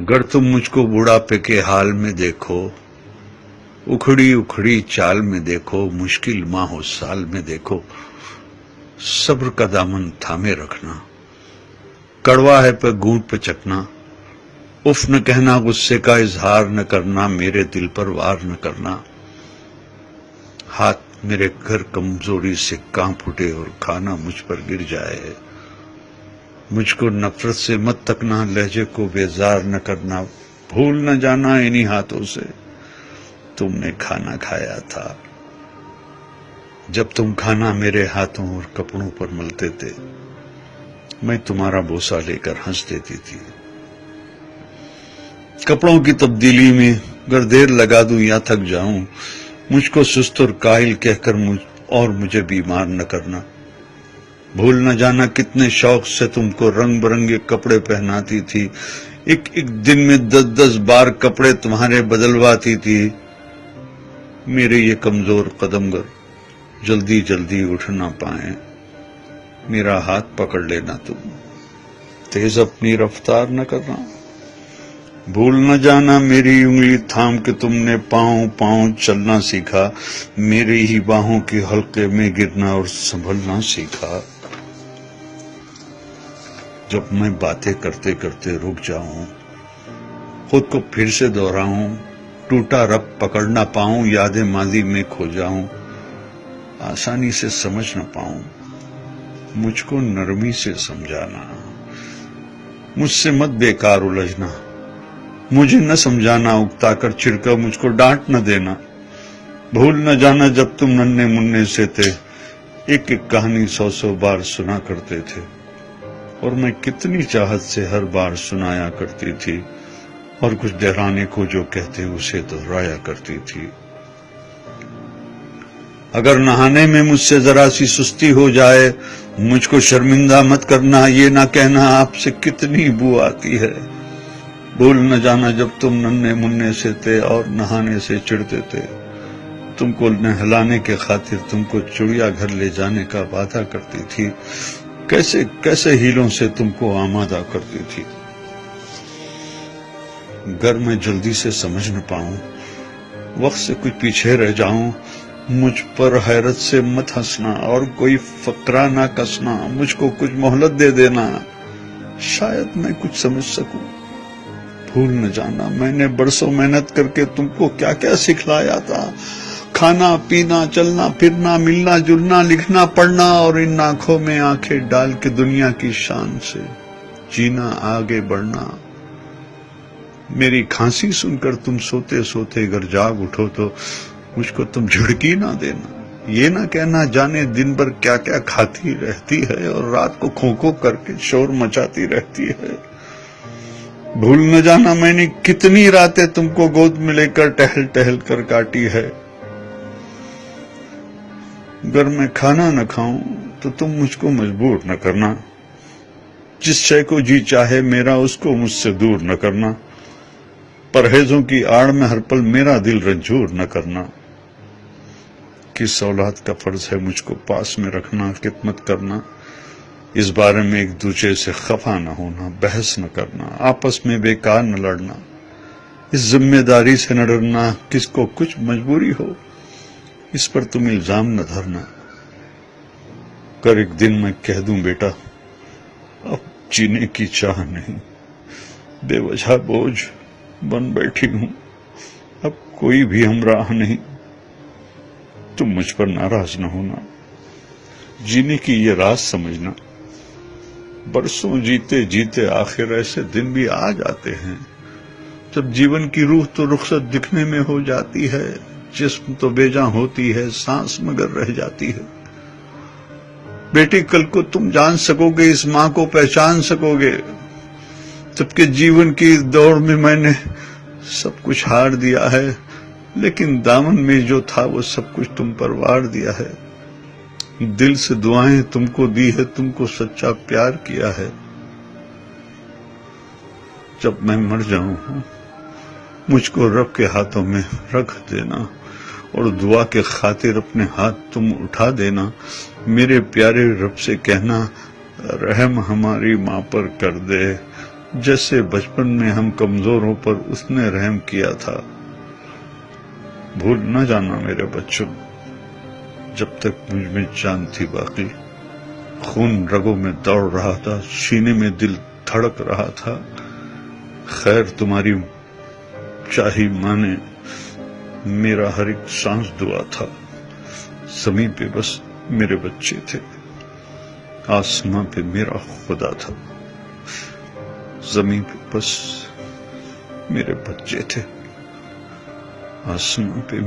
गर तुम मुझको बुढ़ापे के हाल में देखो, उखड़ी उखड़ी चाल में देखो, मुश्किल माहो साल में देखो, सब्र का दामन थामे रखना, कड़वा है पे घूंट पे चखना, उफ न कहना, गुस्से का इजहार न करना, मेरे दिल पर वार न करना, हाथ मेरे घर कमजोरी से कांप उठे और खाना मुझ पर गिर जाए, मुझको नफरत से मत तकना, लहजे को बेजार न करना, भूल न जाना इन्हीं हाथों से तुमने खाना खाया था, जब तुम खाना मेरे हाथों और कपड़ों पर मलते थे, मैं तुम्हारा बोसा लेकर हंस देती थी। कपड़ों की तब्दीली में अगर देर लगा दूं या थक जाऊं, मुझको सुस्त और काहिल कहकर मुझे बीमार न करना, भूल न जाना कितने शौक से तुमको रंग बिरंगे कपड़े पहनाती थी, एक एक दिन में 10-10 बार कपड़े तुम्हारे बदलवाती थी, मेरे ये कमजोर कदमगर जल्दी जल्दी उठ ना पाए, मेरा हाथ पकड़ लेना तुम, तेज अपनी रफ्तार न करना, भूल न जाना मेरी उंगली थाम के तुमने पांव पांव चलना सीखा, मेरी ही बाहों के हल्के में गिरना और संभलना सीखा, जब मैं बातें करते करते रुक जाऊं, खुद को फिर से दोहराऊं, टूटा रब पकड़ ना पाऊं, यादें माजी में खो जाऊं, आसानी से समझ न पाऊं, मुझको नरमी से समझाना, मुझसे मत बेकार उलझना, मुझे न समझाना, उकता कर चिढ़कर मुझको डांट न देना, भूल न जाना जब तुम नन्हे मुन्ने से थे, एक एक कहानी 100-100 बार सुना करते थे, और मैं कितनी चाहत से हर बार सुनाया करती थी, और कुछ दोहराने को जो कहते उसे दोहराया करती थी। अगर नहाने में मुझसे जरा सी सुस्ती हो जाए, मुझको शर्मिंदा मत करना, ये ना कहना आपसे कितनी बू आती है, भूल न जाना जब तुम नन्हे मुन्ने से थे और नहाने से चिढ़ते थे, तुमको नहलाने के खातिर तुमको चिड़िया घर ले जाने का वादा करती थी, कैसे कैसे हीलों से तुमको आमादा करती थी। घर में जल्दी से समझ न पाऊं, वक्त से कुछ पीछे रह जाऊं, मुझ पर हैरत से मत हंसना और कोई फकरा ना कसना, मुझको कुछ मोहलत दे देना, शायद मैं कुछ समझ सकूं। भूल न जाना मैंने बरसों मेहनत करके तुमको क्या क्या सिखलाया था, खाना पीना चलना फिरना मिलना जुलना लिखना पढ़ना, और इन आंखों में आंखें डाल के दुनिया की शान से जीना आगे बढ़ना। मेरी खांसी सुनकर तुम सोते सोते अगर जाग उठो तो मुझको तुम झुड़की ना देना, ये ना कहना जाने दिन भर क्या क्या खाती रहती है और रात को खो खो करके शोर मचाती रहती है। भूल न जाना मैंने कितनी रातें तुमको गोद में लेकर टहल टहल कर काटी है, अगर मैं खाना न खाऊं तो तुम मुझको मजबूर न करना, जिस शय को जी चाहे मेरा उसको मुझसे दूर न करना, परहेजों की आड़ में हर पल मेरा दिल रंजूर न करना, किस औलाद का फर्ज है मुझको पास में रखना, खिदमत करना, इस बारे में एक दूसरे से खफा न होना, बहस न करना, आपस में बेकार न लड़ना, इस जिम्मेदारी से न डरना, किसको कुछ मजबूरी हो इस पर तुम इल्जाम न धरना, कर एक दिन मैं कह दूं बेटा अब जीने की चाह नहीं, बेवजह बोझ बन बैठी हूं, अब कोई भी हमराह नहीं, तुम मुझ पर नाराज न होना, जीने की ये राज समझना, बरसों जीते जीते आखिर ऐसे दिन भी आ जाते हैं जब जीवन की रूह तो रुखसत दिखने में हो जाती है, जिस्म तो बेजां होती है, सांस मगर रह जाती है। बेटी कल को तुम जान सकोगे, इस मां को पहचान सकोगे, जबकि जीवन की दौड़ में मैंने सब कुछ हार दिया है, लेकिन दामन में जो था वो सब कुछ तुम पर वार दिया है, दिल से दुआएं तुमको दी है, तुमको सच्चा प्यार किया है। जब मैं मर जाऊं मुझको रब के हाथों में रख देना और दुआ के खातिर अपने हाथ तुम उठा देना, मेरे प्यारे रब से कहना रहम हमारी माँ पर कर दे, جیسے بچپن میں ہم کمزوروں پر اس نے رحم کیا تھا. بھول نہ جانا میرے بچوں، جب تک مجھ میں جان تھی باقی. خون رگوں میں دوڑ رہا تھا، سینے میں دل دھڑک رہا تھا. خیر تمہاری چاہی مانے میرا ہر ایک سانس دعا تھا. زمین پہ بس میرے بچے تھے، آسماں پہ میرا خدا تھا. زمین پہ بس میرے بچے تھے، آسماں پہ